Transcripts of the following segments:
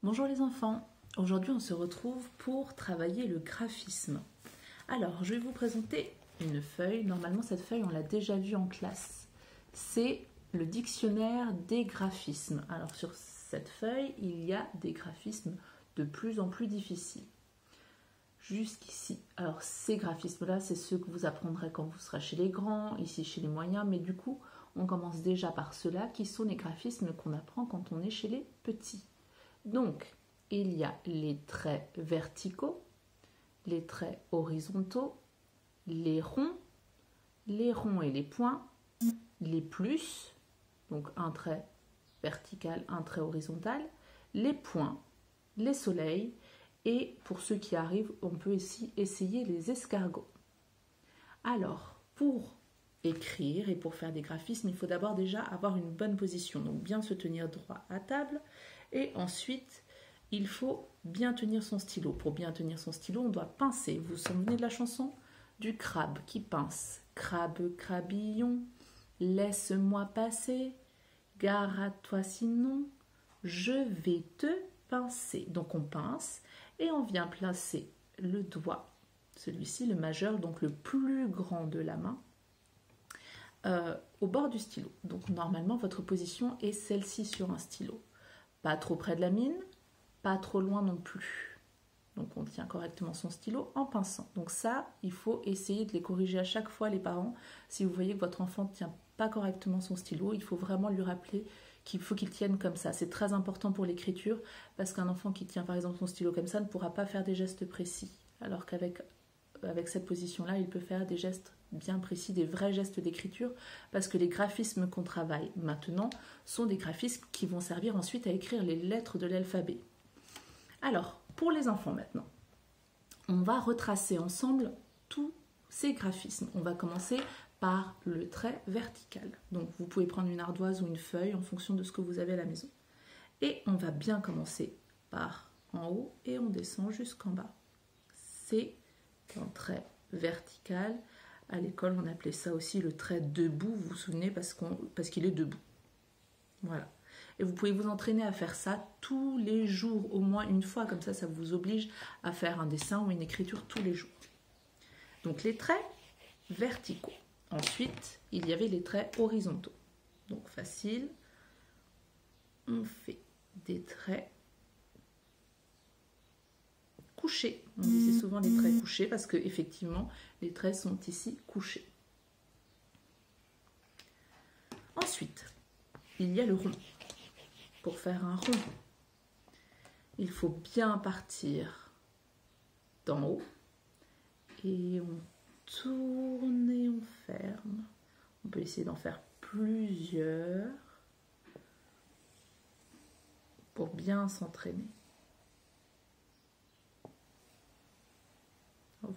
Bonjour les enfants, aujourd'hui on se retrouve pour travailler le graphisme. Alors je vais vous présenter une feuille, normalement cette feuille on l'a déjà vue en classe. C'est le dictionnaire des graphismes. Alors sur cette feuille il y a des graphismes de plus en plus difficiles. Jusqu'ici, alors ces graphismes-là c'est ceux que vous apprendrez quand vous serez chez les grands, ici chez les moyens, mais du coup on commence déjà par ceux-là qui sont les graphismes qu'on apprend quand on est chez les petits. Donc, il y a les traits verticaux, les traits horizontaux, les ronds et les points, les plus, donc un trait vertical, un trait horizontal, les points, les soleils, et pour ceux qui arrivent, on peut aussi essayer les escargots. Alors, pour écrire et pour faire des graphismes, il faut d'abord déjà avoir une bonne position, donc bien se tenir droit à table. Et ensuite, il faut bien tenir son stylo. Pour bien tenir son stylo, on doit pincer. Vous vous souvenez de la chanson du crabe qui pince. Crabe, crabillon, laisse-moi passer. Gare à toi sinon, je vais te pincer. Donc on pince et on vient placer le doigt, celui-ci le majeur, donc le plus grand de la main, au bord du stylo. Donc normalement, votre position est celle-ci sur un stylo. Pas trop près de la mine, pas trop loin non plus. Donc on tient correctement son stylo en pinçant. Donc ça, il faut essayer de les corriger à chaque fois les parents. Si vous voyez que votre enfant ne tient pas correctement son stylo, il faut vraiment lui rappeler qu'il faut qu'il tienne comme ça. C'est très important pour l'écriture parce qu'un enfant qui tient par exemple son stylo comme ça ne pourra pas faire des gestes précis. Alors qu'avec cette position-là, il peut faire des gestes bien précis, des vrais gestes d'écriture, parce que les graphismes qu'on travaille maintenant sont des graphismes qui vont servir ensuite à écrire les lettres de l'alphabet. Alors, pour les enfants maintenant, on va retracer ensemble tous ces graphismes. On va commencer par le trait vertical. Donc, vous pouvez prendre une ardoise ou une feuille en fonction de ce que vous avez à la maison. Et on va bien commencer par en haut et on descend jusqu'en bas. C'est un trait vertical. À l'école, on appelait ça aussi le trait debout, vous vous souvenez, parce qu'il est debout. Voilà. Et vous pouvez vous entraîner à faire ça tous les jours, au moins une fois, comme ça vous oblige à faire un dessin ou une écriture tous les jours. Donc les traits verticaux. Ensuite, il y avait les traits horizontaux. Donc facile, on fait des traits couchés. On disait souvent les traits couchés parce que effectivement les traits sont ici couchés. Ensuite, il y a le rond. Pour faire un rond, il faut bien partir d'en haut et on tourne et on ferme. On peut essayer d'en faire plusieurs pour bien s'entraîner.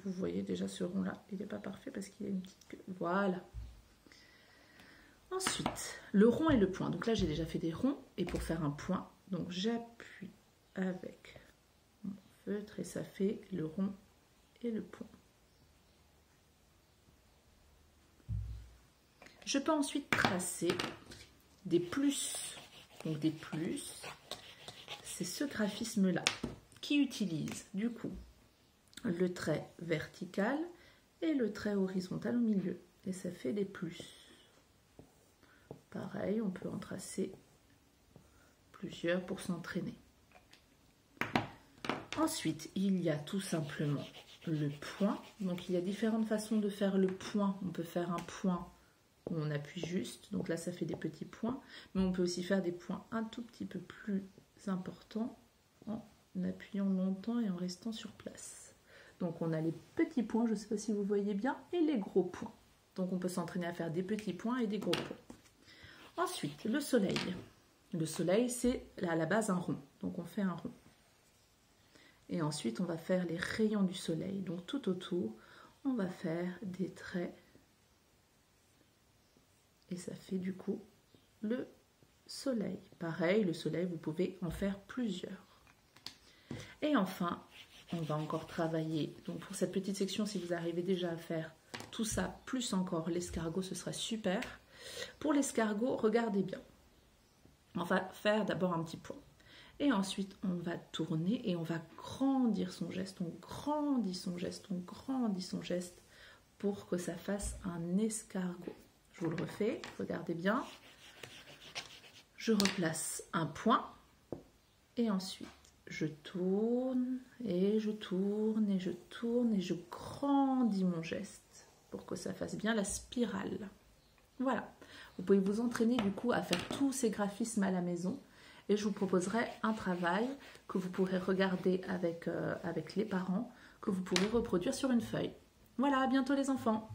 Vous voyez déjà ce rond là, il n'est pas parfait parce qu'il y a une petite queue. Voilà. Ensuite, le rond et le point. Donc là, j'ai déjà fait des ronds et pour faire un point, donc j'appuie avec mon feutre et ça fait le rond et le point. Je peux ensuite tracer des plus. Donc des plus, c'est ce graphisme-là qui utilise du coup le trait vertical et le trait horizontal au milieu. Et ça fait des plus. Pareil, on peut en tracer plusieurs pour s'entraîner. Ensuite, il y a tout simplement le point. Donc, il y a différentes façons de faire le point. On peut faire un point où on appuie juste. Donc là, ça fait des petits points. Mais on peut aussi faire des points un tout petit peu plus importants en appuyant longtemps et en restant sur place. Donc, on a les petits points, je ne sais pas si vous voyez bien, et les gros points. Donc, on peut s'entraîner à faire des petits points et des gros points. Ensuite, le soleil. Le soleil, c'est à la base un rond. Donc, on fait un rond. Et ensuite, on va faire les rayons du soleil. Donc, tout autour, on va faire des traits. Et ça fait du coup le soleil. Pareil, le soleil, vous pouvez en faire plusieurs. Et enfin, on va encore travailler. Donc, pour cette petite section, si vous arrivez déjà à faire tout ça, plus encore l'escargot, ce sera super. Pour l'escargot, regardez bien. On va faire d'abord un petit point. Et ensuite, on va tourner et on va grandir son geste. On grandit son geste, on grandit son geste pour que ça fasse un escargot. Je vous le refais, regardez bien. Je replace un point et ensuite je tourne et je tourne et je tourne et je grandis mon geste pour que ça fasse bien la spirale. Voilà, vous pouvez vous entraîner du coup à faire tous ces graphismes à la maison et je vous proposerai un travail que vous pourrez regarder avec les parents, que vous pourrez reproduire sur une feuille. Voilà, à bientôt les enfants!